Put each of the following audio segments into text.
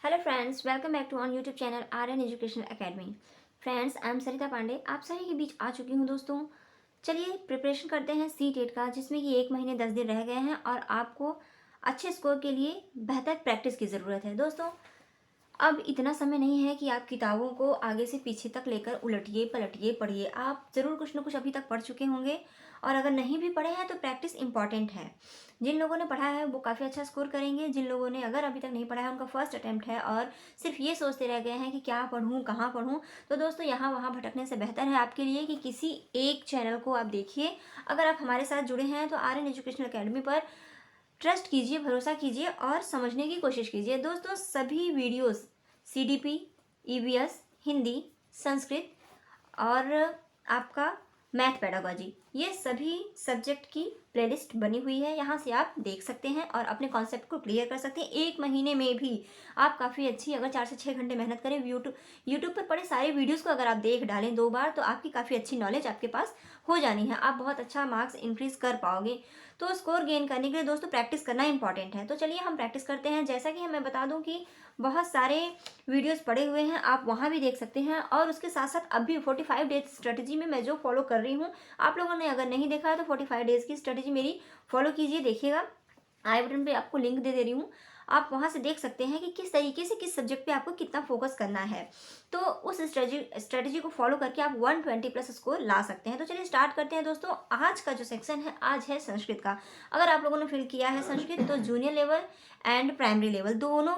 Hello friends, welcome back to on YouTube channel Aryan educational academy. Friends, I am Sarita Pandey, आप सभी के बीच आ चुकी हूँ दोस्तों। चलिए प्रिपरेशन करते हैं सी टेट का, जिसमें कि 1 महीने 10 दिन रह गए हैं और आपको अच्छे स्कोर के लिए बेहतर प्रैक्टिस की ज़रूरत है दोस्तों। अब इतना समय नहीं है कि आप किताबों को आगे से पीछे तक लेकर उलटिए पलटिए पढ़िए। आप ज़रूर कुछ ना कुछ अभी तक पढ़ चुके होंगे, और अगर नहीं भी पढ़े हैं तो प्रैक्टिस इंपॉर्टेंट है। जिन लोगों ने पढ़ा है वो काफ़ी अच्छा स्कोर करेंगे। जिन लोगों ने अगर अभी तक नहीं पढ़ा है, उनका फर्स्ट अटैम्प्ट है और सिर्फ ये सोचते रह गए हैं कि क्या पढ़ूँ कहाँ पढ़ूँ, तो दोस्तों यहाँ वहाँ भटकने से बेहतर है आपके लिए कि किसी एक चैनल को आप देखिए। अगर आप हमारे साथ जुड़े हैं तो आर्यन एजुकेशनल अकेडमी पर ट्रस्ट कीजिए, भरोसा कीजिए और समझने की कोशिश कीजिए। दोस्तों सभी videos CDP, EVS, Hindi, Sanskrit और आपका मैथ पेडागोजी, ये सभी सब्जेक्ट की प्लेलिस्ट बनी हुई है। यहाँ से आप देख सकते हैं और अपने कॉन्सेप्ट को क्लियर कर सकते हैं। 1 महीने में भी आप काफ़ी अच्छी, अगर 4 से 6 घंटे मेहनत करें, यूट्यूब पर पड़े सारे वीडियोस को अगर आप देख डालें 2 बार, तो आपकी काफ़ी अच्छी नॉलेज आपके पास हो जानी है। आप बहुत अच्छा मार्क्स इंक्रीज कर पाओगे। तो स्कोर गेन करने के लिए दोस्तों प्रैक्टिस करना इंपॉर्टेंट है। तो चलिए हम प्रैक्टिस करते हैं। जैसा कि मैं बता दूं कि बहुत सारे वीडियोस पड़े हुए हैं, आप वहाँ भी देख सकते हैं। और उसके साथ साथ अभी 45 डेज स्ट्रेटजी में मैं जो फॉलो कर रही हूँ, आप लोगों ने अगर नहीं देखा है तो 45 डेज की स्ट्रेटजी मेरी फॉलो कीजिए, देखिएगा। आई बटन पे आपको लिंक दे रही हूँ, आप वहाँ से देख सकते हैं कि किस तरीके से किस सब्जेक्ट पे आपको कितना फोकस करना है। तो उस स्ट्रेटजी को फॉलो करके आप 120 प्लस स्कोर ला सकते हैं। तो चलिए स्टार्ट करते हैं दोस्तों। आज का जो सेक्शन है, आज है संस्कृत का। अगर आप लोगों ने फिल किया है संस्कृत, तो junior level and primary level दोनों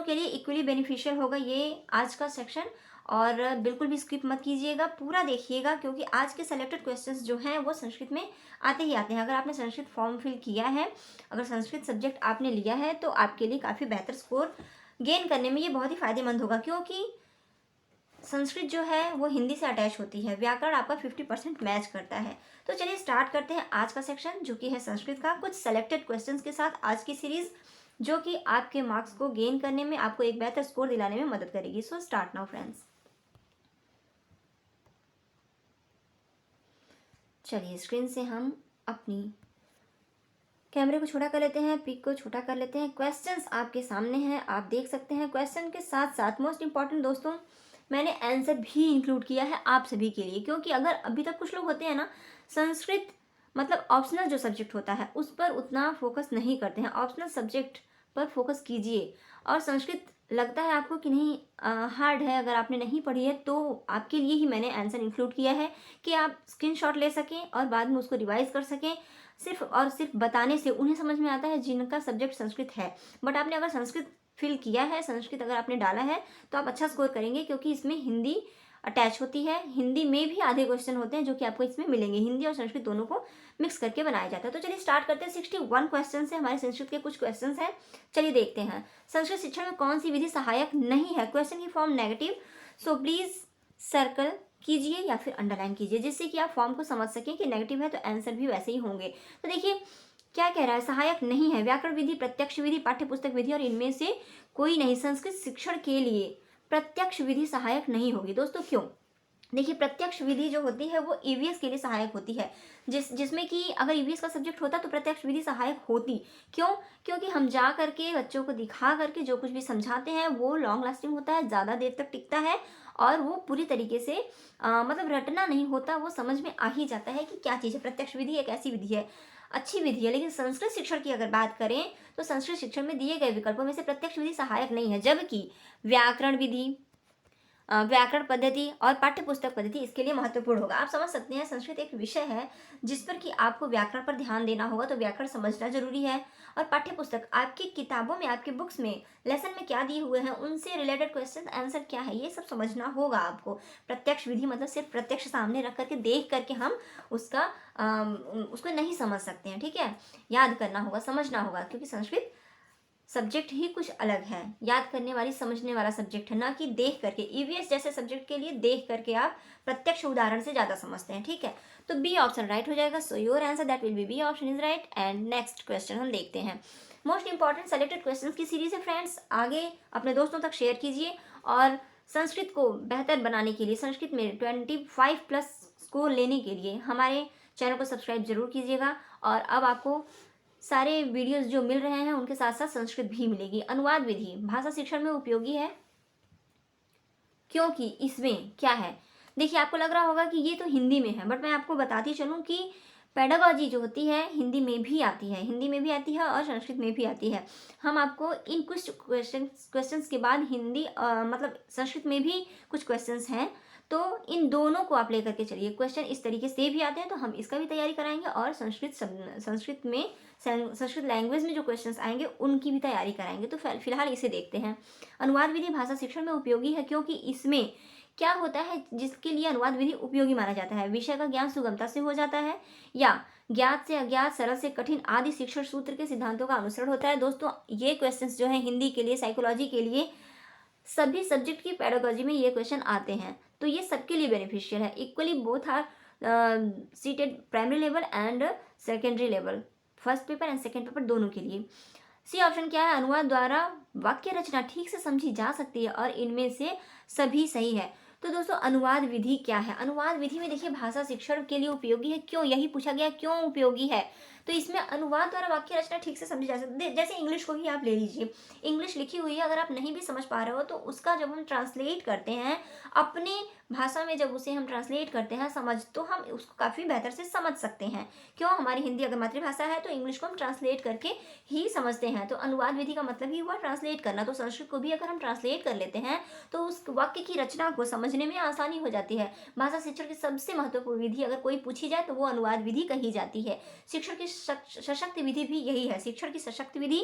के लिए इक्वली बेनिफिशियल होगा ये आज का सेक्शन। और बिल्कुल भी स्किप मत कीजिएगा, पूरा देखिएगा, क्योंकि आज के सेलेक्टेड क्वेश्चंस जो हैं वो संस्कृत में आते ही आते हैं। अगर आपने संस्कृत फॉर्म फिल किया है, अगर संस्कृत सब्जेक्ट आपने लिया है, तो आपके लिए काफ़ी बेहतर स्कोर गेन करने में ये बहुत ही फायदेमंद होगा, क्योंकि संस्कृत जो है वो हिंदी से अटैच होती है। व्याकरण आपका 50% मैच करता है। तो चलिए स्टार्ट करते हैं आज का सेक्शन, जो कि है संस्कृत का, कुछ सेलेक्टेड क्वेश्चंस के साथ आज की सीरीज, जो कि आपके मार्क्स को गेन करने में, आपको एक बेहतर स्कोर दिलाने में मदद करेगी। So start now friends. चलिए स्क्रीन से हम अपनी कैमरे को छोटा कर लेते हैं, पिक को छोटा कर लेते हैं। क्वेश्चंस आपके सामने हैं, आप देख सकते हैं। क्वेश्चन के साथ साथ मोस्ट इंपॉर्टेंट दोस्तों, मैंने आंसर भी इंक्लूड किया है आप सभी के लिए, क्योंकि अगर अभी तक कुछ लोग होते हैं ना, संस्कृत मतलब ऑप्शनल जो सब्जेक्ट होता है उस पर उतना फोकस नहीं करते हैं। ऑप्शनल सब्जेक्ट पर फोकस कीजिए। और संस्कृत लगता है आपको कि नहीं हार्ड है, अगर आपने नहीं पढ़ी है, तो आपके लिए ही मैंने आंसर इंक्लूड किया है कि आप स्क्रीनशॉट ले सकें और बाद में उसको रिवाइज कर सकें। सिर्फ और सिर्फ बताने से उन्हें समझ में आता है जिनका सब्जेक्ट संस्कृत है। बट आपने अगर संस्कृत फिल किया है, संस्कृत अगर आपने डाला है, तो आप अच्छा स्कोर करेंगे, क्योंकि इसमें हिंदी अटैच होती है। हिंदी में भी आधे क्वेश्चन होते हैं जो कि आपको इसमें मिलेंगे। हिंदी और संस्कृत दोनों को मिक्स करके बनाया जाता है। तो चलिए स्टार्ट करते हैं। 61 क्वेश्चन है हमारे संस्कृत के, कुछ क्वेश्चन हैं, चलिए देखते हैं। संस्कृत शिक्षण में कौन सी विधि सहायक नहीं है? क्वेश्चन की form negative, so please circle कीजिए या फिर अंडरलाइन कीजिए, जिससे कि आप फॉर्म को समझ सकें कि नेगेटिव है तो आंसर भी वैसे ही होंगे। तो देखिए क्या कह रहा है, सहायक नहीं है। व्याकरण विधि, प्रत्यक्ष विधि, पाठ्य पुस्तक विधि और इनमें से कोई नहीं। संस्कृत शिक्षण के लिए प्रत्यक्ष विधि सहायक नहीं होगी दोस्तों। क्यों? देखिए प्रत्यक्ष विधि जो होती है वो ईवीएस के लिए सहायक होती है, जिसमें कि अगर ईवीएस का सब्जेक्ट होता तो प्रत्यक्ष विधि सहायक होती। क्यों? क्योंकि हम जा करके बच्चों को दिखा करके जो कुछ भी समझाते हैं वो लॉन्ग लास्टिंग होता है, ज़्यादा देर तक टिकता है, और वो पूरी तरीके से मतलब रटना नहीं होता, वो समझ में आ ही जाता है कि क्या चीज़ है। प्रत्यक्ष विधि एक ऐसी विधि है, अच्छी विधि है। लेकिन संस्कृत शिक्षण की अगर बात करें, तो संस्कृत शिक्षण में दिए गए विकल्पों में से प्रत्यक्ष विधि सहायक नहीं है, जबकि व्याकरण विधि, व्याकरण पद्धति और पाठ्य पुस्तक पद्धति इसके लिए महत्वपूर्ण होगा। आप समझ सकते हैं संस्कृत एक विषय है जिस पर कि आपको व्याकरण पर ध्यान देना होगा, तो व्याकरण समझना जरूरी है। और पाठ्य पुस्तक, आपकी किताबों में, आपके बुक्स में, लेसन में क्या दिए हुए हैं, उनसे रिलेटेड क्वेश्चन आंसर क्या है, ये सब समझना होगा आपको। प्रत्यक्ष विधि मतलब सिर्फ प्रत्यक्ष सामने रख करके देख करके हम उसको नहीं समझ सकते हैं, ठीक है। याद करना होगा, समझना होगा, क्योंकि संस्कृत सब्जेक्ट ही कुछ अलग है। याद करने वाली, समझने वाला सब्जेक्ट है, ना कि देख करके। ईवीएस जैसे सब्जेक्ट के लिए देख करके आप प्रत्यक्ष उदाहरण से ज़्यादा समझते हैं, ठीक है। तो बी ऑप्शन राइट हो जाएगा। So your answer that will be B option is right. And next question हम देखते हैं। मोस्ट इंपॉर्टेंट सेलेक्टेड क्वेश्चन की सीरीज है फ्रेंड्स, आगे अपने दोस्तों तक शेयर कीजिए। और संस्कृत को बेहतर बनाने के लिए, संस्कृत में 25 प्लस स्कोर लेने के लिए हमारे चैनल को सब्सक्राइब जरूर कीजिएगा। और अब आपको सारे वीडियोस जो मिल रहे हैं उनके साथ साथ संस्कृत भी मिलेगी। अनुवाद विधि भाषा शिक्षण में उपयोगी है क्योंकि इसमें क्या है, देखिए आपको लग रहा होगा कि ये तो हिंदी में है, बट मैं आपको बताती चलूँ कि पेडागॉजी जो होती है हिंदी में भी आती है, हिंदी में भी आती है और संस्कृत में भी आती है। हम आपको इन कुछ क्वेश्चंस के बाद हिंदी मतलब संस्कृत में भी कुछ क्वेश्चंस हैं, तो इन दोनों को आप लेकर के चलिए। क्वेश्चन इस तरीके से भी आते हैं तो हम इसका भी तैयारी कराएंगे और संस्कृत में संस्कृत लैंग्वेज में जो क्वेश्चंस आएंगे उनकी भी तैयारी कराएंगे। तो फिलहाल इसे देखते हैं। अनुवाद विधि भाषा शिक्षण में उपयोगी है क्योंकि इसमें क्या होता है, जिसके लिए अनुवाद विधि उपयोगी माना जाता है, विषय का ज्ञान सुगमता से हो जाता है या ज्ञात से अज्ञात, सरल से कठिन आदि शिक्षण सूत्र के सिद्धांतों का अनुसरण होता है। दोस्तों ये क्वेश्चंस जो है हिंदी के लिए, साइकोलॉजी के लिए, सभी सब्जेक्ट की पेडागॉजी में ये क्वेश्चन आते हैं, तो ये सबके लिए बेनिफिशियल है। Equally both are seated primary level and secondary level, first paper and second paper दोनों के लिए। सी ऑप्शन क्या है, अनुवाद द्वारा वाक्य रचना ठीक से समझी जा सकती है और इनमें से सभी सही है। तो दोस्तों अनुवाद विधि क्या है, अनुवाद विधि में देखिए भाषा शिक्षण के लिए उपयोगी है। क्यों, यही पूछा गया क्यों उपयोगी है। तो इसमें अनुवाद द्वारा वाक्य रचना ठीक से समझी जा सकती है। जैसे इंग्लिश को ही आप ले लीजिए, इंग्लिश लिखी हुई है, अगर आप नहीं भी समझ पा रहे हो तो उसका जब हम ट्रांसलेट करते हैं अपने भाषा में, जब उसे हम ट्रांसलेट करते हैं समझ, तो हम उसको काफ़ी बेहतर से समझ सकते हैं। क्यों, हमारी हिंदी अगर मातृभाषा है तो इंग्लिश को हम ट्रांसलेट करके ही समझते हैं। तो अनुवाद विधि का मतलब ही हुआ ट्रांसलेट करना। तो संस्कृत को भी अगर हम ट्रांसलेट कर लेते हैं तो उस वाक्य की रचना को समझने में आसानी हो जाती है। भाषा शिक्षण की सबसे महत्वपूर्ण विधि अगर कोई पूछी जाए तो वो अनुवाद विधि कही जाती है। शिक्षण की सशक्त विधि भी यही है। शिक्षण की सशक्त विधि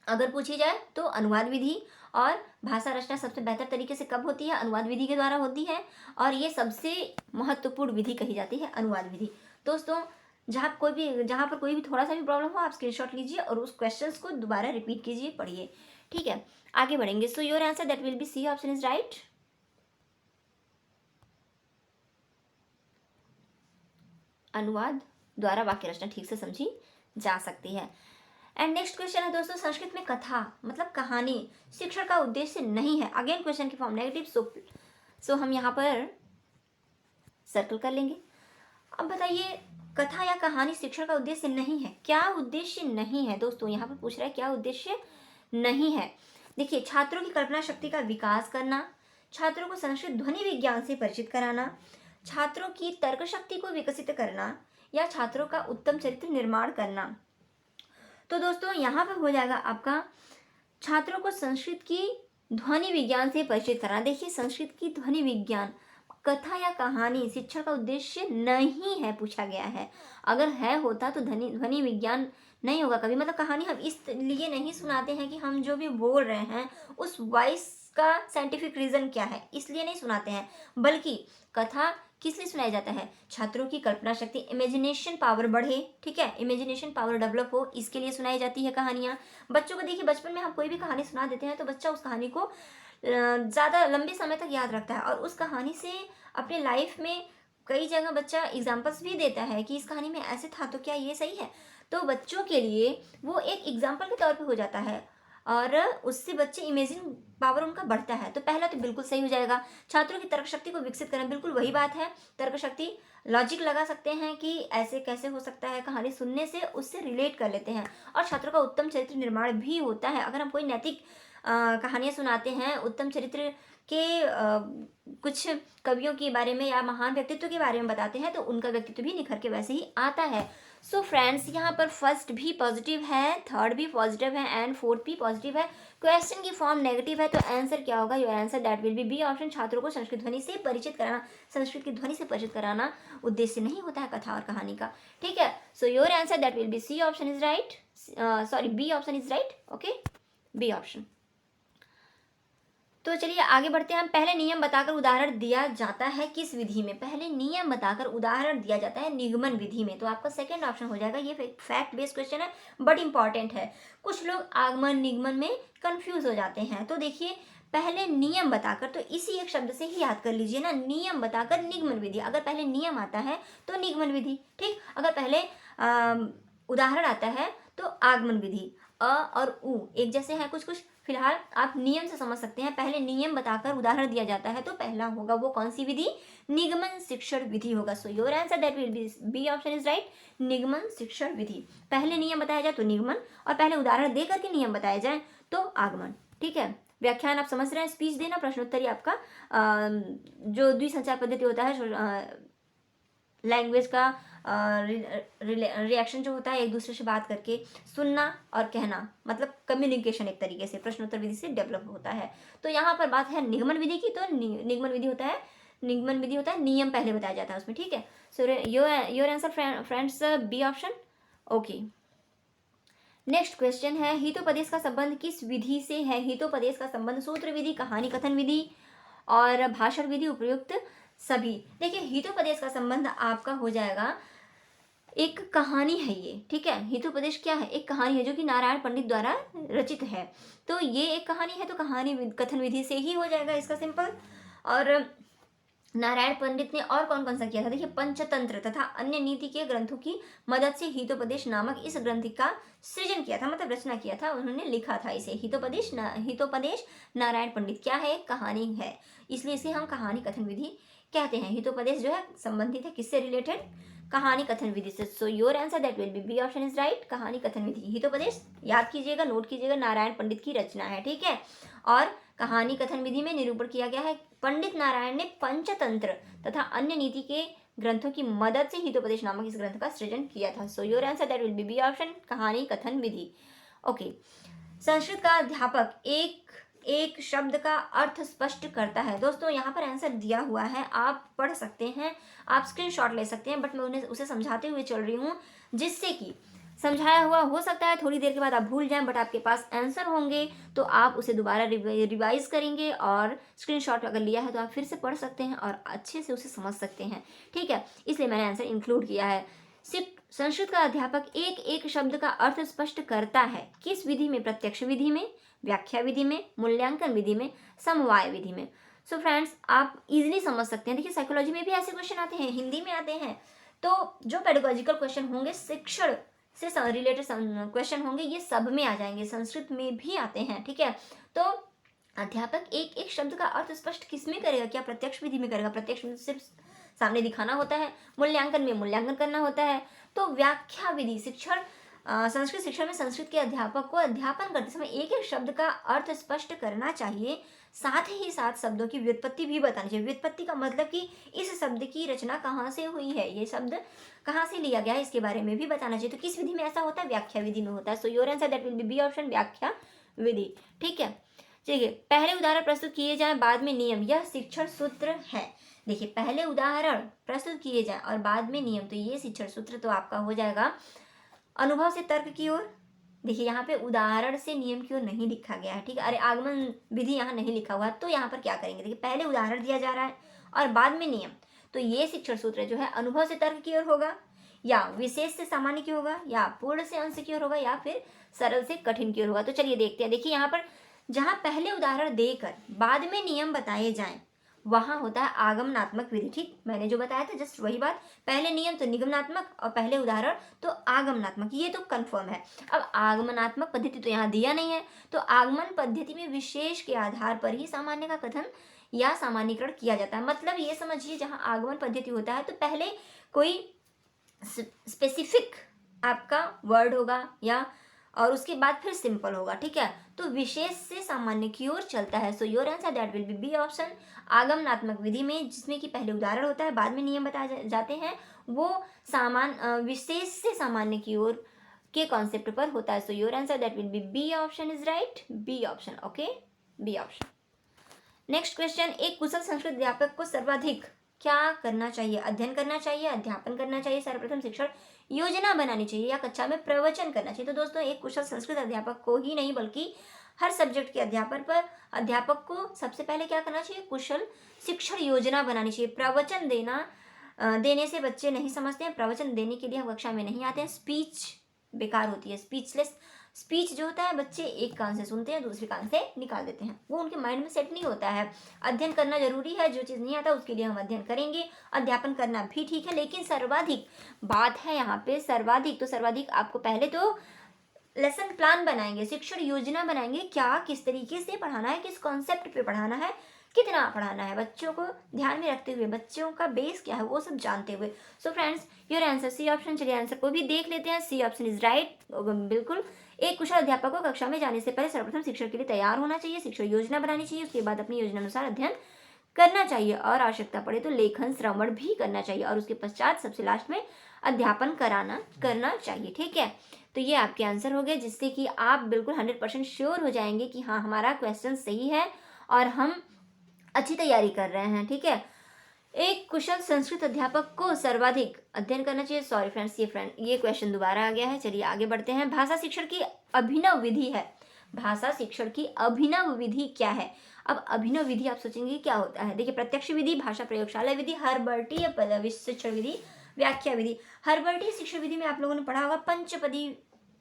अगर पूछी जाए तो अनुवाद विधि, और भाषा रचना सबसे बेहतर तरीके से कब होती है, अनुवाद विधि के द्वारा होती है, और ये सबसे महत्वपूर्ण विधि कही जाती है अनुवाद विधि। दोस्तों जहाँ पर कोई भी थोड़ा सा भी प्रॉब्लम हो आप स्क्रीनशॉट लीजिए और उस क्वेश्चंस को दोबारा रिपीट कीजिए, पढ़िए, ठीक है। आगे बढ़ेंगे। So your answer that will be C option is right. अनुवाद द्वारा वाक्य रचना ठीक से समझी जा सकती है। एंड नेक्स्ट क्वेश्चन है दोस्तों, संस्कृत में कथा मतलब कहानी शिक्षण का उद्देश्य नहीं है। अगेन क्वेश्चन की फॉर्म नेगेटिव, सो हम यहाँ पर सर्कल कर लेंगे। अब बताइए, कथा या कहानी शिक्षण का उद्देश्य नहीं है, क्या उद्देश्य नहीं है दोस्तों, यहाँ पर पूछ रहा है क्या उद्देश्य नहीं है। देखिए, छात्रों की कल्पना शक्ति का विकास करना, छात्रों को संस्कृत ध्वनि विज्ञान से परिचित कराना, छात्रों की तर्क शक्ति को विकसित करना, या छात्रों का उत्तम चरित्र निर्माण करना। तो दोस्तों यहाँ पर हो जाएगा आपका छात्रों को संस्कृत की ध्वनि विज्ञान से परिचित कराना। देखिए, संस्कृत की ध्वनि विज्ञान, कथा या कहानी शिक्षण का उद्देश्य नहीं है पूछा गया है। अगर है होता तो ध्वनि विज्ञान नहीं होगा कभी। मतलब कहानी हम इसलिए नहीं सुनाते हैं कि हम जो भी बोल रहे हैं उस वॉइस का साइंटिफिक रीजन क्या है, इसलिए नहीं सुनाते हैं, बल्कि कथा किस लिए सुनाया जाता है, छात्रों की कल्पना शक्ति, इमेजिनेशन पावर बढ़े, ठीक है, इमेजिनेशन पावर डेवलप हो, इसके लिए सुनाई जाती है कहानियाँ। बच्चों को देखिए, बचपन में हम कोई भी कहानी सुना देते हैं तो बच्चा उस कहानी को ज़्यादा लंबे समय तक याद रखता है और उस कहानी से अपने लाइफ में कई जगह बच्चा एग्जाम्पल्स भी देता है कि इस कहानी में ऐसे था तो क्या ये सही है। तो बच्चों के लिए वो एक एग्जाम्पल के तौर पे हो जाता है और उससे बच्चे इमेजिन पावर उनका बढ़ता है। तो पहला तो बिल्कुल सही हो जाएगा। छात्रों की तर्क शक्ति को विकसित करना, बिल्कुल वही बात है। तर्क शक्ति, लॉजिक लगा सकते हैं कि ऐसे कैसे हो सकता है, कहानी सुनने से उससे रिलेट कर लेते हैं। और छात्रों का उत्तम चरित्र निर्माण भी होता है। अगर हम कोई नैतिक कहानियाँ सुनाते हैं, उत्तम चरित्र के कुछ कवियों के बारे में या महान व्यक्तित्व के बारे में बताते हैं तो उनका व्यक्तित्व भी निखर के वैसे ही आता है। सो फ्रेंड्स, यहाँ पर फर्स्ट भी पॉजिटिव है, थर्ड भी पॉजिटिव है एंड फोर्थ भी पॉजिटिव है। क्वेश्चन की फॉर्म नेगेटिव है तो आंसर क्या होगा, your answer that will be B option. छात्रों को संस्कृत ध्वनि से परिचित कराना, संस्कृत की ध्वनि से परिचित कराना उद्देश्य नहीं होता है कथा और कहानी का, ठीक है। So your answer that will be C option is right, sorry B option is right, okay, B option. तो चलिए आगे बढ़ते हैं। पहले नियम बताकर उदाहरण दिया जाता है किस विधि में, पहले नियम बताकर उदाहरण दिया जाता है निगमन विधि में। तो आपका सेकंड ऑप्शन हो जाएगा। ये फैक्ट बेस्ड क्वेश्चन है, बट इंपॉर्टेंट है। कुछ लोग आगमन निगमन में कंफ्यूज हो जाते हैं। तो देखिए, पहले नियम बताकर, तो इसी एक शब्द से ही याद कर लीजिए ना, नियम बताकर निगमन विधि। अगर पहले नियम आता है तो निगमन विधि, ठीक। अगर पहले उदाहरण आता है तो आगमन विधि। अ और उ एक जैसे हैं कुछ कुछ, फिलहाल आप नियम से समझ सकते हैं, पहले नियम बताकर उदाहरण दिया जाता है तो पहला होगा वो कौन सी विधि, निगमन शिक्षण विधि होगा। So your answer that will be option is right, निगमन शिक्षण विधि। पहले नियम बताया जाए तो निगमन, और पहले उदाहरण दे करके नियम बताया जाए तो आगमन। ठीक है, व्याख्यान आप समझ रहे हैं, स्पीच देना, प्रश्नोत्तरी आपका जो द्विसंचार पद्धति होता है, लैंग्वेज का रिएक्शन जो होता है एक दूसरे से बात करके सुनना और कहना, मतलब कम्युनिकेशन एक तरीके से प्रश्नोत्तर विधि से डेवलप होता है। तो यहाँ पर बात है निगमन विधि की, तो निगमन विधि होता है, निगमन विधि होता है नियम पहले बताया जाता है उसमें। ठीक है, so your answer friends B option. Okay, next question है, हितोपदेश का संबंध किस विधि से है। हितोपदेश का संबंध सूत्र विधि, कहानी कथन विधि और भाषण विधि, उपयुक्त सभी। देखिए हितोपदेश का संबंध आपका हो जाएगा, एक कहानी है ये। ठीक है, हितोपदेश क्या है, एक कहानी है जो कि नारायण पंडित द्वारा रचित है। तो ये एक कहानी है तो कहानी कथन विधि से ही हो जाएगा इसका सिंपल। और नारायण पंडित ने और कौन कौन सा किया था, देखिए पंचतंत्र तथा अन्य नीति के ग्रंथों की मदद से हितोपदेश नामक इस ग्रंथ का सृजन किया था, मतलब रचना किया था, उन्होंने लिखा था इसे। हितोपदेश नारायण पंडित क्या है, कहानी है, इसलिए इसे हम कहानी कथन विधि कहते हैं। हितोपदेश जो है संबंधित है किससे रिलेटेड, कहानी कथन विधि से। सो your answer that will be option is right, कहानी कथन विधि। हितोपदेश याद कीजिएगा, नोट कीजिएगा, नारायण पंडित की रचना है। ठीक है, और कहानी कथन विधि में निरूपण किया गया है, पंडित नारायण ने पंचतंत्र तथा अन्य नीति के ग्रंथों की मदद से हितोपदेश नामक इस ग्रंथ का सृजन किया था। सो your answer that will be option, कहानी कथन विधि। ओके, संस्कृत का अध्यापक एक एक शब्द का अर्थ स्पष्ट करता है। दोस्तों यहाँ पर आंसर दिया हुआ है, आप पढ़ सकते हैं, आप स्क्रीनशॉट ले सकते हैं, बट मैं उन्हें उसे समझाते हुए चल रही हूँ, जिससे कि समझाया हुआ हो सकता है थोड़ी देर के बाद आप भूल जाएं, बट आपके पास आंसर होंगे तो आप उसे दोबारा रिवाइज करेंगे, और स्क्रीनशॉट अगर लिया है तो आप फिर से पढ़ सकते हैं और अच्छे से उसे समझ सकते हैं। ठीक है, इसलिए मैंने आंसर इंक्लूड किया है। संस्कृत का अध्यापक एक एक शब्द का अर्थ स्पष्ट करता है, किस विधि में, प्रत्यक्ष विधि में, व्याख्या विधि में, मूल्यांकन विधि में, समवाय विधि में। सो फ्रेंड्स आप इजीली समझ सकते हैं। देखिए साइकोलॉजी में भी ऐसे क्वेश्चन आते हैं, हिंदी में आते हैं, तो जो पेडागोजिकल क्वेश्चन होंगे, शिक्षण से रिलेटेड क्वेश्चन होंगे, ये सब में आ जाएंगे, संस्कृत में भी आते हैं। ठीक है, तो अध्यापक एक एक शब्द का अर्थ स्पष्ट किस में करेगा, क्या प्रत्यक्ष विधि में करेगा, प्रत्यक्ष विधि सिर्फ सामने दिखाना होता है, मूल्यांकन में मूल्यांकन करना होता है। तो व्याख्या विधि, शिक्षण संस्कृत शिक्षण में संस्कृत के अध्यापक को अध्यापन करते समय एक एक शब्द का अर्थ स्पष्ट करना चाहिए, साथ ही साथ शब्दों की व्युत्पत्ति भी बतानी चाहिए। व्युत्पत्ति का मतलब कि इस शब्द की रचना कहाँ से हुई है, ये शब्द कहाँ से लिया गया है, इसके बारे में भी बताना चाहिए। तो किस विधि में ऐसा होता है, व्याख्या विधि में होता है। So your answer that will be option, व्याख्या विधि। ठीक है, चलिए पहले उदाहरण प्रस्तुत किए जाएं, बाद में नियम, यह शिक्षण सूत्र है। देखिए पहले उदाहरण प्रस्तुत किए जाएं और बाद में नियम, तो ये शिक्षण सूत्र तो आपका हो जाएगा अनुभव से तर्क की ओर। देखिए यहाँ पे उदाहरण से नियम की ओर नहीं लिखा गया है। ठीक है, अरे आगमन विधि यहाँ नहीं लिखा हुआ, तो यहाँ पर क्या करेंगे, देखिए पहले उदाहरण दिया जा रहा है और बाद में नियम, तो ये शिक्षण सूत्र जो है अनुभव से तर्क की ओर होगा, या विशेष से सामान्य की होगा, या पूर्ण से अंश की ओर होगा, या फिर सरल से कठिन की ओर होगा। तो चलिए देखते हैं। देखिए यहाँ पर जहाँ पहले उदाहरण देकर बाद में नियम बताए जाएं, वहाँ होता है आगमनात्मक विधि। ठीक, मैंने जो बताया था जस्ट वही बात, पहले नियम तो निगमनात्मक और पहले उदाहरण तो आगमनात्मक, ये तो कंफर्म है। अब आगमनात्मक पद्धति तो यहाँ दिया नहीं है, तो आगमन पद्धति में विशेष के आधार पर ही सामान्य का कथन या सामान्यीकरण किया जाता है। मतलब ये समझिए जहाँ आगमन पद्धति होता है तो पहले कोई स्पेसिफिक आपका वर्ड होगा, या और उसके बाद फिर सिंपल होगा। ठीक है, तो विशेष से सामान्य की ओर चलता है। So your answer that will be option, आगमनात्मक विधि में जिसमें कि पहले उदाहरण होता है बाद में नियम बताए जाते हैं, वो विशेष से सामान्य की ओर के कॉन्सेप्ट पर होता है। So your answer that will be option is right, B option. Okay, B option. Next question, एक कुशल संस्कृत अध्यापक को सर्वाधिक क्या करना चाहिए, अध्ययन करना चाहिए, अध्यापन करना चाहिए, सर्वप्रथम शिक्षण योजना बनानी चाहिए, या कक्षा में प्रवचन करना चाहिए। तो दोस्तों एक कुशल संस्कृत अध्यापक को ही नहीं बल्कि हर सब्जेक्ट के अध्यापक को सबसे पहले क्या करना चाहिए, कुशल शिक्षण योजना बनानी चाहिए। प्रवचन देने से बच्चे नहीं समझते हैं, प्रवचन देने के लिए हम कक्षा में नहीं आते हैं, स्पीच बेकार होती है, स्पीच जो होता है बच्चे एक कान से सुनते हैं दूसरे कान से निकाल देते हैं, वो उनके माइंड में सेट नहीं होता है। अध्ययन करना जरूरी है, जो चीज़ नहीं आता उसके लिए हम अध्ययन करेंगे, अध्यापन करना भी ठीक है, लेकिन सर्वाधिक बात है यहाँ पे सर्वाधिक। तो सर्वाधिक आपको पहले तो लेसन प्लान बनाएंगे, शिक्षण योजना बनाएंगे, क्या किस तरीके से पढ़ाना है, किस कॉन्सेप्ट पे पढ़ाना है, कितना पढ़ाना है, बच्चों को ध्यान में रखते हुए, बच्चों का बेस क्या है वो सब जानते हुए। So friends your answer C option. चलिए आंसर को भी देख लेते हैं। सी ऑप्शन इज राइट, बिल्कुल। एक कुशल अध्यापक को कक्षा में जाने से पहले सर्वप्रथम शिक्षण के लिए तैयार होना चाहिए, शिक्षण योजना बनानी चाहिए, उसके बाद अपनी योजना अनुसार अध्ययन करना चाहिए और आवश्यकता पड़े तो लेखन श्रवण भी करना चाहिए और उसके पश्चात सबसे लास्ट में अध्यापन करना चाहिए। ठीक है, तो ये आपके आंसर हो गए, जिससे कि आप बिल्कुल 100% श्योर हो जाएंगे कि हाँ हमारा क्वेश्चन सही है और हम अच्छी तैयारी कर रहे हैं। ठीक है, एक कुशल संस्कृत अध्यापक को सर्वाधिक अध्ययन करना चाहिए। सॉरी फ्रेंड्स, ये क्वेश्चन दोबारा आ गया है। चलिए आगे बढ़ते हैं। भाषा शिक्षण की अभिनव विधि है, भाषा शिक्षण की अभिनव विधि क्या है? अब अभिनव विधि आप सोचेंगे क्या होता है? देखिए, प्रत्यक्ष विधि, भाषा प्रयोगशाला विधि, हर्बर्टीय शिक्षण विधि, व्याख्या विधि। हर्बर्टीय शिक्षण विधि में आप लोगों ने पढ़ा होगा पंचपदी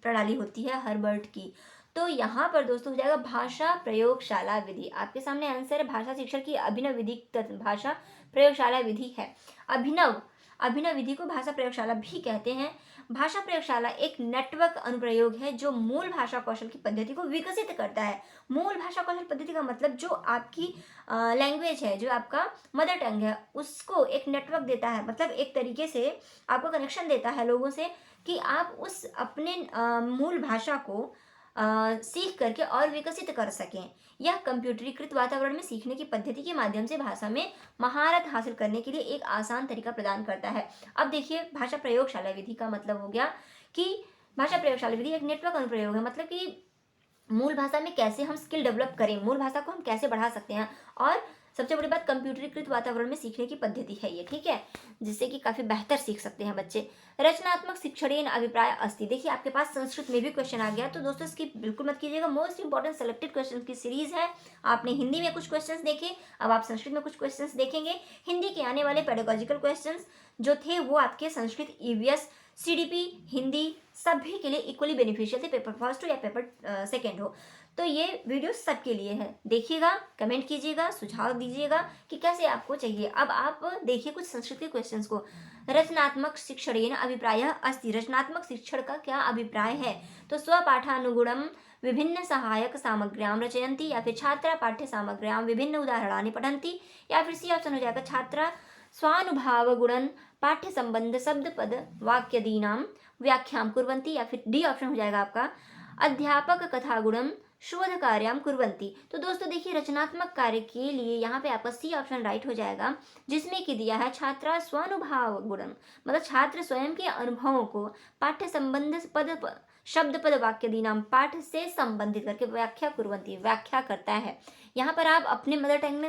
प्रणाली होती है हर्बर्ट की। तो यहाँ पर दोस्तों हो जाएगा भाषा प्रयोगशाला विधि। आपके सामने आंसर है भाषा शिक्षण की अभिनव विधि भाषा प्रयोगशाला विधि है। अभिनव विधि को भाषा प्रयोगशाला भी कहते हैं। भाषा प्रयोगशाला एक नेटवर्क अनुप्रयोग है जो मूल भाषा कौशल की पद्धति को विकसित करता है। मूल भाषा कौशल पद्धति का मतलब जो आपकी लैंग्वेज है, जो आपका मदर टंग है, उसको एक नेटवर्क देता है, मतलब एक तरीके से आपको कनेक्शन देता है लोगों से कि आप उस अपने मूल भाषा को सीख करके और विकसित कर सकें। यह कंप्यूटरीकृत वातावरण में सीखने की पद्धति के माध्यम से भाषा में महारत हासिल करने के लिए एक आसान तरीका प्रदान करता है। अब देखिए, भाषा प्रयोगशाला विधि का मतलब हो गया कि भाषा प्रयोगशाला विधि एक नेटवर्क अनुप्रयोग है, मतलब कि मूल भाषा में कैसे हम स्किल डेवलप करें, मूल भाषा को हम कैसे बढ़ा सकते हैं, और सबसे बड़ी बात कंप्यूटरीकृत वातावरण में सीखने की पद्धति है ये। ठीक है, जिससे कि काफ़ी बेहतर सीख सकते हैं बच्चे। रचनात्मक शिक्षणीय अभिप्राय अस्ति। देखिए, आपके पास संस्कृत में भी क्वेश्चन आ गया, तो दोस्तों इसकी बिल्कुल मत कीजिएगा। मोस्ट इंपॉर्टेंट सेलेक्टेड क्वेश्चन की सीरीज है। आपने हिंदी में कुछ क्वेश्चन देखे, अब आप संस्कृत में कुछ क्वेश्चन देखेंगे। हिंदी के आने वाले पेडागोजिकल क्वेश्चन जो थे वो आपके संस्कृत, ईवीएस, सीडीपी, हिंदी सभी के लिए इक्वली बेनिफिशियल थे, पेपर फर्स्ट हो या पेपर सेकेंड हो। तो ये वीडियो सबके लिए है, देखिएगा, कमेंट कीजिएगा, सुझाव दीजिएगा कि कैसे आपको चाहिए। अब आप देखिए कुछ संस्कृत के क्वेश्चंस को। रचनात्मक शिक्षणेन अभिप्राय अस्ति। रचनात्मक शिक्षण का क्या अभिप्राय है? तो स्वपाठानुगुणम विभिन्न सहायक सामग्र्यां रचयन्ति, या फिर छात्रा पाठ्य सामग्र्यां विभिन्न उदाहरणानि पठन्ति, या फिर सी ऑप्शन हो जाएगा छात्रा स्वानुभाव गुणन पाठ्य संबंध शब्द पद वाक्यदीनां व्याख्यां कुर्वन्ति, या फिर डी ऑप्शन हो जाएगा आपका अध्यापक कथा गुणम शोध कार्याम कुर्वन्ति। तो दोस्तों देखिए, रचनात्मक कार्य के लिए यहाँ पे आपका सी ऑप्शन राइट हो जाएगा, जिसमें कि दिया है छात्रा स्वानुभाव गुणम, मतलब छात्र स्वयं के अनुभवों को पाठ्य संबंध पद शब्द पद वाक्य दीनाम पाठ से संबंधित करके व्याख्या कुर्वन्ति, व्याख्या करता है। यहाँ पर आप अपने मदर टंग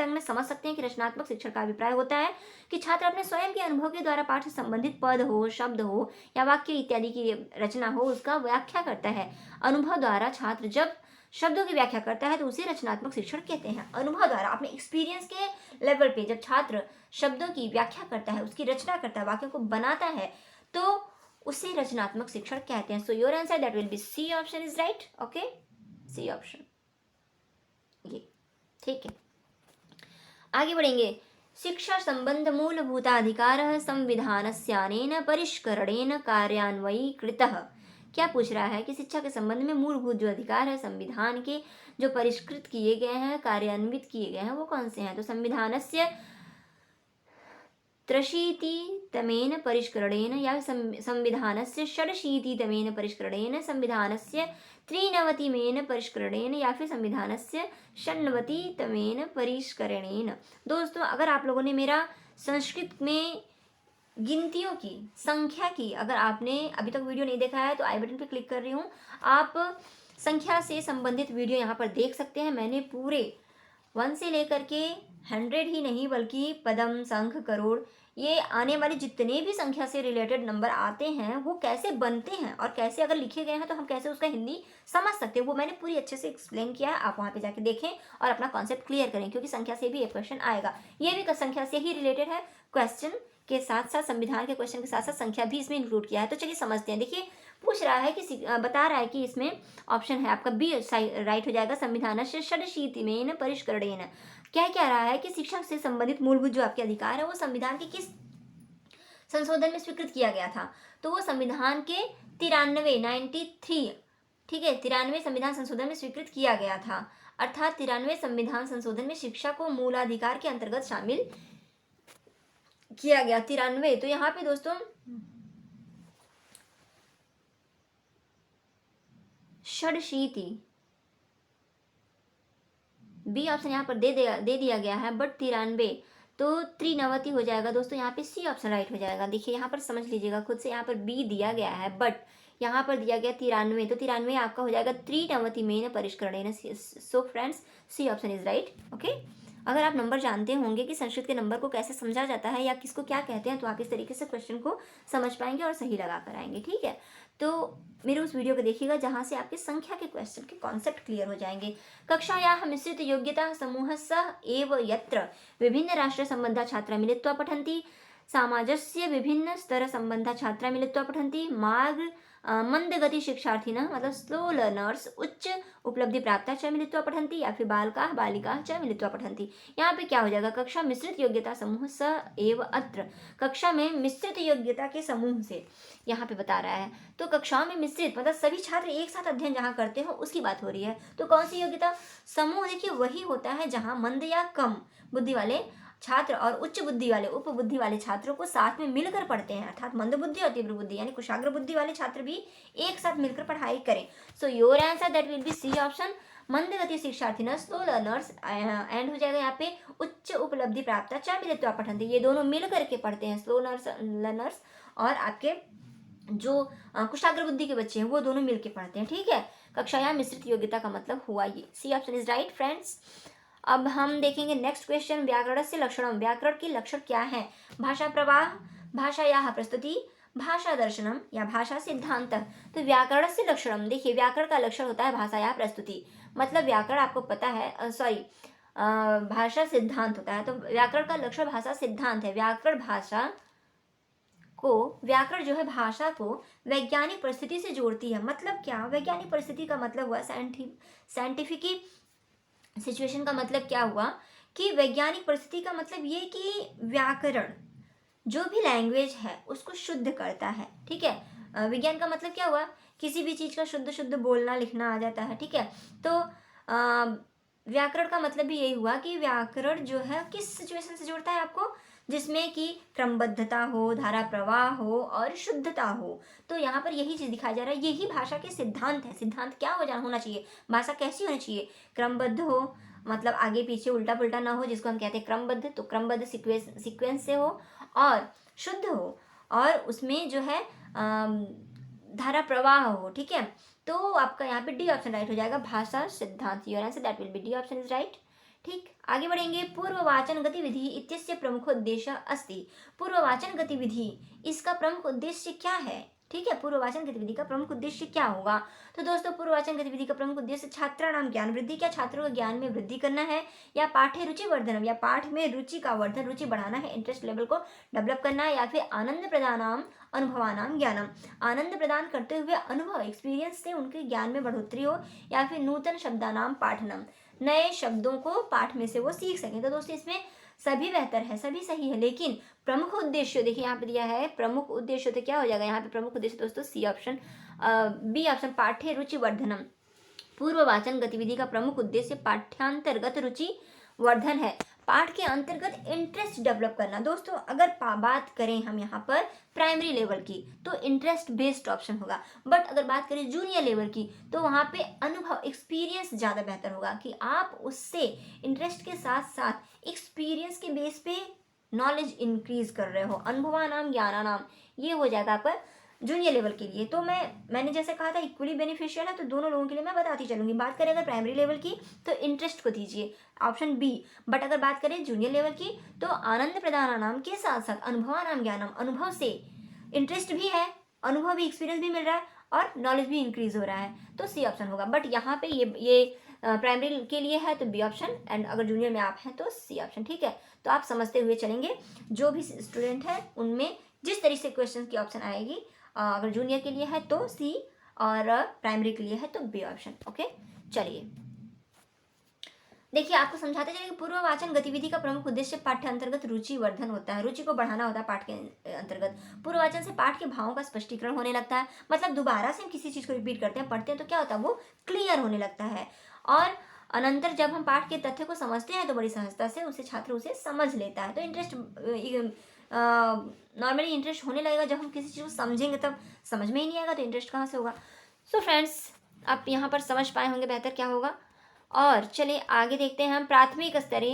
में समझ सकते हैं कि रचनात्मक शिक्षण का अभिप्राय होता है कि छात्र अपने स्वयं के अनुभव के द्वारा पाठ से संबंधित पद हो, शब्द हो या वाक्य इत्यादि की रचना हो, उसका व्याख्या करता है। अनुभव द्वारा छात्र जब शब्दों की व्याख्या करता है तो उसे रचनात्मक शिक्षण कहते हैं। अनुभव द्वारा अपने एक्सपीरियंस के लेवल पे जब छात्र शब्दों की व्याख्या करता है, उसकी रचना करता है, वाक्यों को बनाता है, तो उसे रचनात्मक शिक्षण कहते हैं। So your answer that will be C option is right. Okay, C option ये ठीक है। आगे बढ़ेंगे। शिक्षा संबंध मूलभूताधिकार संविधानस्यानेन परिष्करणेन कार्यान्वयीकृतः। क्या पूछ रहा है कि शिक्षा के संबंध में मूलभूत जो अधिकार है संविधान के, जो परिष्कृत किए गए हैं, कार्यान्वित किए गए हैं, वो कौन से हैं? तो संविधानस्य त्रशीतितमेन परिष्करणेन या संविधानस्य षडशीतितमेन परिष्करणेन, संविधानस्य त्रिनवतिमेन परिष्करणेन या फिर संविधानस्य षण्णवतितमेन परिष्करणेन। दोस्तों, अगर आप लोगों ने मेरा संस्कृत में गिनतियों की संख्या की, अगर आपने अभी तक वीडियो नहीं देखा है तो आई बटन पे क्लिक कर रही हूँ, आप संख्या से संबंधित वीडियो यहाँ पर देख सकते हैं। मैंने पूरे 1 से लेकर के 100 ही नहीं बल्कि पदम, संख, करोड़, ये आने वाले जितने भी संख्या से रिलेटेड नंबर आते हैं वो कैसे बनते हैं और कैसे अगर लिखे गए हैं तो हम कैसे उसका हिंदी समझ सकते हैं, वो मैंने पूरी अच्छे से एक्सप्लेन किया है। आप वहाँ पे जाके देखें और अपना कॉन्सेप्ट क्लियर करें, क्योंकि संख्या से भी एक क्वेश्चन आएगा। ये भी संख्या से ही रिलेटेड है, क्वेश्चन के साथ साथ संविधान के क्वेश्चन के साथ साथ संख्या भी इसमें इंक्लूड किया है। तो चलिए समझते हैं। देखिए, पूछ रहा है कि बता रहा है कि इसमें ऑप्शन है आपका बी राइट हो जाएगा, संविधान से षडशीतिमेन परिष्करणेन। क्या कह रहा है कि शिक्षा से संबंधित मूलभूत जो आपके अधिकार है वो संविधान के किस संशोधन में स्वीकृत किया गया था? तो वो संविधान के 93 93, ठीक है, 93 संविधान संशोधन में स्वीकृत किया गया था। अर्थात 93 संविधान संशोधन में शिक्षा को मूलाधिकार के अंतर्गत शामिल किया गया। 93, तो यहाँ पे दोस्तों षडशीति, बी ऑप्शन यहाँ पर दे दिया गया है, बट 93 तो त्रिनवति हो जाएगा दोस्तों। यहाँ पे सी ऑप्शन राइट हो जाएगा। देखिए यहाँ पर समझ लीजिएगा खुद से, यहाँ पर बी दिया गया है बट यहाँ पर दिया गया 93, तो 93 आपका हो जाएगा त्रिनवति में परिष्करण। So friends, C option is right. Okay, अगर आप नंबर जानते होंगे कि संस्कृत के नंबर को कैसे समझा जाता है या किसको क्या कहते हैं, तो आप इस तरीके से क्वेश्चन को समझ पाएंगे और सही लगा कर आएंगे। ठीक है, तो मेरे उस वीडियो को देखिएगा जहाँ से आपके संख्या के क्वेश्चन के कॉन्सेप्ट क्लियर हो जाएंगे। कक्षायाः मिश्रित योग्यता समूहस्य एव यत्र विभिन्न राष्ट्र संबंधा छात्रा मिलित्वा पठन्ति, समाजस्य विभिन्न स्तर संबंधा छात्रा मिलित्वा पठन्ति, मार्ग मंदगति शिक्षार्थिनः मतलब स्लो लर्नर्स उच्च उपलब्धि प्राप्ता च मिलित्वा पठन्ति, या फिर बालकाः बालिकाः च मिलित्वा पठन्ति। यहाँ पे क्या हो जाएगा, कक्षा मिश्रित योग्यता समूह स एव अत्र, कक्षा में मिश्रित योग्यता के समूह से यहाँ पे बता रहा है। तो कक्षाओं में मिश्रित मतलब सभी छात्र एक साथ अध्ययन जहाँ करते हो उसकी बात हो रही है। तो कौन सी योग्यता, समूह देखिए वही होता है जहाँ मंद या कम बुद्धि वाले छात्र और उच्च बुद्धि वाले उप बुद्धि वाले छात्रों को साथ में मिलकर पढ़ते हैं। अर्थात मंद बुद्धि और तीव्र बुद्धि यानी कुशाग्र बुद्धि वाले छात्र भी एक साथ मिलकर पढ़ाई करें। So your answer that will be C option, मंद गति शिक्षार्थी स्लो लर्नर्स, एंड हो जाएगा यहाँ पे उच्च उपलब्धि प्राप्त च मिलित्वा पठन्ति, ये दोनों मिल करके पढ़ते हैं, स्लो लर्नर्स और आपके जो कुशाग्र बुद्धि के बच्चे हैं वो दोनों मिलकर पढ़ते हैं। ठीक है, कक्षायां मिश्रित योग्यता का मतलब हुआ ये, C option is right friends. अब हम देखेंगे नेक्स्ट क्वेश्चन, व्याकरणस्य लक्षणम, व्याकरण के लक्षण क्या है। भाषा प्रवाह, भाषायाः प्रस्तुति, भाषा दर्शनम या भाषा सिद्धांत। तो व्याकरण से लक्षणम, देखिए व्याकरण का लक्षण होता है भाषायाः प्रस्तुति, मतलब व्याकरण आपको पता है भाषा सिद्धांत होता है। तो व्याकरण का लक्षण भाषा सिद्धांत है। व्याकरण भाषा को, व्याकरण जो है भाषा को वैज्ञानिक परिस्थिति से जोड़ती है। मतलब क्या, वैज्ञानिक परिस्थिति का मतलब हुआ साइंटिफिक सिचुएशन का मतलब क्या हुआ कि वैज्ञानिक परिस्थिति का मतलब ये कि व्याकरण जो भी लैंग्वेज है उसको शुद्ध करता है। ठीक है, विज्ञान का मतलब क्या हुआ, किसी भी चीज़ का शुद्ध शुद्ध बोलना लिखना आ जाता है। ठीक है, तो व्याकरण का मतलब भी यही हुआ कि व्याकरण जो है किस सिचुएशन से जोड़ता है आपको, जिसमें कि क्रमबद्धता हो, धारा प्रवाह हो और शुद्धता हो। तो यहाँ पर यही चीज़ दिखाया जा रहा है, यही भाषा के सिद्धांत है। सिद्धांत क्या होना चाहिए, भाषा कैसी होनी चाहिए, क्रमबद्ध हो, मतलब आगे पीछे उल्टा पुल्टा ना हो, जिसको हम कहते हैं क्रमबद्ध। तो क्रमबद्ध सीक्वेंस से हो और शुद्ध हो और उसमें जो है धारा प्रवाह हो। ठीक है, तो आपका यहाँ पे डी ऑप्शन राइट हो जाएगा, भाषा सिद्धांत। Your answer that will B D option is right. ठीक, आगे बढ़ेंगे। पूर्ववाचन गतिविधि इत्यस्य प्रमुख उद्देश्य अस्ति। पूर्ववाचन गतिविधि, इसका प्रमुख उद्देश्य क्या है। ठीक है, पूर्ववाचन गतिविधि का प्रमुख उद्देश्य क्या होगा। तो दोस्तों पूर्ववाचन गतिविधि का प्रमुख उद्देश्य छात्राणाम ज्ञान वृद्धि, क्या छात्रों को ज्ञान में वृद्धि करना है, या पाठ्य रुचि वर्धनम, या पाठ में रुचि का वर्धन, रुचि बढ़ाना है, इंटरेस्ट लेवल को डेवलप करना है, या फिर आनंद प्रदानाम अनुभवानाम ज्ञानम, आनंद प्रदान करते हुए अनुभव एक्सपीरियंस से उनके ज्ञान में बढ़ोतरी हो, या फिर नूतन शब्दानाम पाठनम, नए शब्दों को पाठ में से वो सीख सकें। तो दोस्तों इसमें सभी बेहतर है, सभी सही है, लेकिन प्रमुख उद्देश्य देखिए यहाँ पे दिया है, प्रमुख उद्देश्य तो क्या हो जाएगा यहाँ पे प्रमुख उद्देश्य दोस्तों सी ऑप्शन, बी ऑप्शन पाठ्य रुचि वर्धनम। पूर्ववाचन गतिविधि का प्रमुख उद्देश्य पाठ्यांतर्गत रुचि वर्धन है, पाठ के अंतर्गत इंटरेस्ट डेवलप करना। दोस्तों अगर बात करें हम यहाँ पर प्राइमरी लेवल की तो इंटरेस्ट बेस्ड ऑप्शन होगा, बट अगर बात करें जूनियर लेवल की तो वहाँ पे अनुभव एक्सपीरियंस ज़्यादा बेहतर होगा कि आप उससे इंटरेस्ट के साथ साथ एक्सपीरियंस के बेस पे नॉलेज इंक्रीज कर रहे हो। अनुभवानाम ज्ञानानाम ये हो जाएगा आपका जूनियर लेवल के लिए। तो मैंने जैसे कहा था इक्वली बेनिफिशियल है, तो दोनों लोगों के लिए मैं बताती चलूंगी। बात करें अगर प्राइमरी लेवल की तो इंटरेस्ट को दीजिए ऑप्शन बी, बट अगर बात करें जूनियर लेवल की तो आनंद प्रदानानाम के साथ साथ अनुभवानाम ज्ञानम, अनुभव से इंटरेस्ट भी है, अनुभव भी, एक्सपीरियंस भी मिल रहा है और नॉलेज भी इंक्रीज हो रहा है, तो सी ऑप्शन होगा। बट यहाँ पे ये प्राइमरी के लिए है तो बी ऑप्शन, एंड अगर जूनियर में आप हैं तो सी ऑप्शन। ठीक है, तो आप समझते हुए चलेंगे, जो भी स्टूडेंट है उनमें जिस तरीके से क्वेश्चन की ऑप्शन आएगी, अगर जूनियर के लिए है तो सी और प्राइमरी के लिए है तो बी ऑप्शन। ओके, चलिए देखिए आपको समझाते चले कि पूर्व वाचन गतिविधि का प्रमुख उद्देश्य पाठ्य अंतर्गत रुचि वर्धन होता है, रुचि को बढ़ाना होता है पाठ के अंतर्गत। पूर्व वाचन से पाठ के भावों का स्पष्टीकरण होने लगता है, मतलब दोबारा से हम किसी चीज को रिपीट करते हैं, पढ़ते हैं, तो क्या होता है, वो क्लियर होने लगता है। और अनंतर जब हम पाठ के तथ्य को समझते हैं तो बड़ी सहजता से उसे छात्र उसे समझ लेता है। तो इंटरेस्ट नॉर्मली इंटरेस्ट होने लगेगा जब हम किसी चीज़ को समझेंगे, तब समझ में ही नहीं आएगा तो इंटरेस्ट कहाँ से होगा। सो फ्रेंड्स, आप यहाँ पर समझ पाए होंगे बेहतर क्या होगा। और चलिए आगे देखते हैं हम। प्राथमिक स्तरे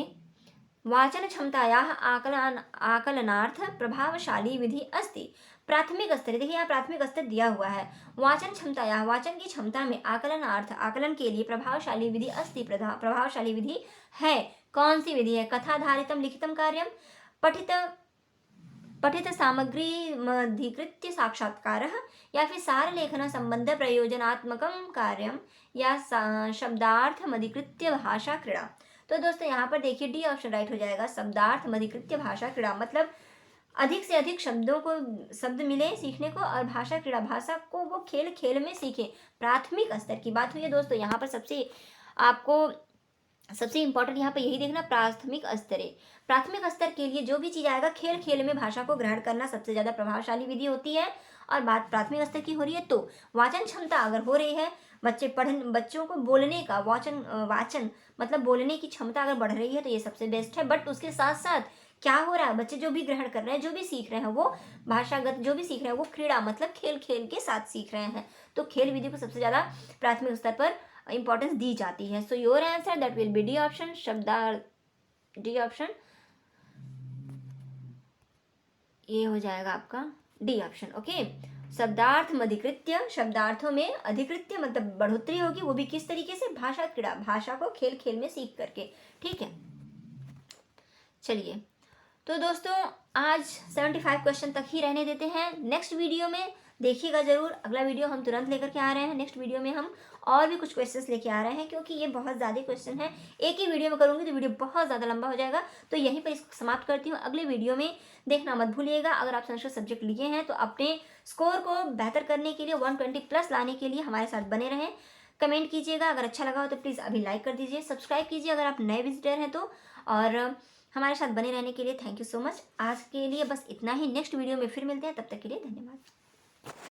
वाचन क्षमतायाः आकलनार्थ प्रभावशाली विधि अस्ति। प्राथमिक स्तर, देखिए यहाँ प्राथमिक स्तर दिया हुआ है। वाचन क्षमतायाः, वाचन की क्षमता में आकलनार्थ, आकलन के लिए प्रभावशाली विधि अस्ति, प्रभावशाली विधि है। कौन सी विधि है? कथाधारितम लिखितम कार्यम, पठित पठित सामग्री मधिकृत्य साक्षात्कारः, या फिर सार लेखन संबंध प्रयोजनात्मकम कार्यम, या शब्दार्थ मधिकृत्य भाषा क्रीड़ा। तो दोस्तों यहाँ पर देखिए डी ऑप्शन राइट हो जाएगा, शब्दार्थ मधिकृत्य भाषा क्रीड़ा, मतलब अधिक से अधिक शब्दों को, शब्द मिले सीखने को, और भाषा क्रीड़ा, भाषा को वो खेल खेल में सीखे। प्राथमिक स्तर की बात हुई है दोस्तों। यहाँ पर सबसे इंपॉर्टेंट यहाँ पे यही देखना, प्राथमिक स्तर है। प्राथमिक स्तर के लिए जो भी चीज आएगा, खेल खेल में भाषा को ग्रहण करना सबसे ज्यादा प्रभावशाली विधि होती है। और बात प्राथमिक स्तर की हो रही है तो वाचन क्षमता अगर हो रही है, बच्चों को बोलने का वाचन मतलब बोलने की क्षमता अगर बढ़ रही है तो ये सबसे बेस्ट है। बट उसके साथ साथ क्या हो रहा है, बच्चे जो भी ग्रहण कर रहे हैं, जो भी सीख रहे हैं, वो भाषागत जो भी सीख रहे हैं वो क्रीड़ा मतलब खेल खेल के साथ सीख रहे हैं। तो खेल विधि को सबसे ज्यादा प्राथमिक स्तर पर इंपॉर्टेंस दी जाती है। So your answer that will B D option, D option, ये हो जाएगा आपका डी ऑप्शन। ओके, शब्दार्थ अधिकृत्य, शब्दार्थों में अधिकृत्य मतलब बढ़ोतरी होगी, वो भी किस तरीके से, भाषा क्रीड़ा, भाषा को खेल खेल में सीख करके। ठीक है, चलिए तो दोस्तों आज 75 क्वेश्चन तक ही रहने देते हैं। नेक्स्ट वीडियो में देखिएगा जरूर, अगला वीडियो हम तुरंत लेकर के आ रहे हैं। नेक्स्ट वीडियो में हम और भी कुछ क्वेश्चंस लेके आ रहे हैं, क्योंकि ये बहुत ज़्यादा क्वेश्चन है, एक ही वीडियो में करूँगी तो वीडियो बहुत ज़्यादा लंबा हो जाएगा। तो यहीं पर इसको समाप्त करती हूँ। अगले वीडियो में देखना मत भूलिएगा। अगर आप संस्कृत सब्जेक्ट लिए हैं तो अपने स्कोर को बेहतर करने के लिए 120 प्लस लाने के लिए हमारे साथ बने रहें। कमेंट कीजिएगा, अगर अच्छा लगा हो तो प्लीज़ अभी लाइक कर दीजिए, सब्सक्राइब कीजिए अगर आप नए विजिटर हैं तो। और हमारे साथ बने रहने के लिए थैंक यू सो मच। आज के लिए बस इतना ही, नेक्स्ट वीडियो में फिर मिलते हैं, तब तक के लिए धन्यवाद।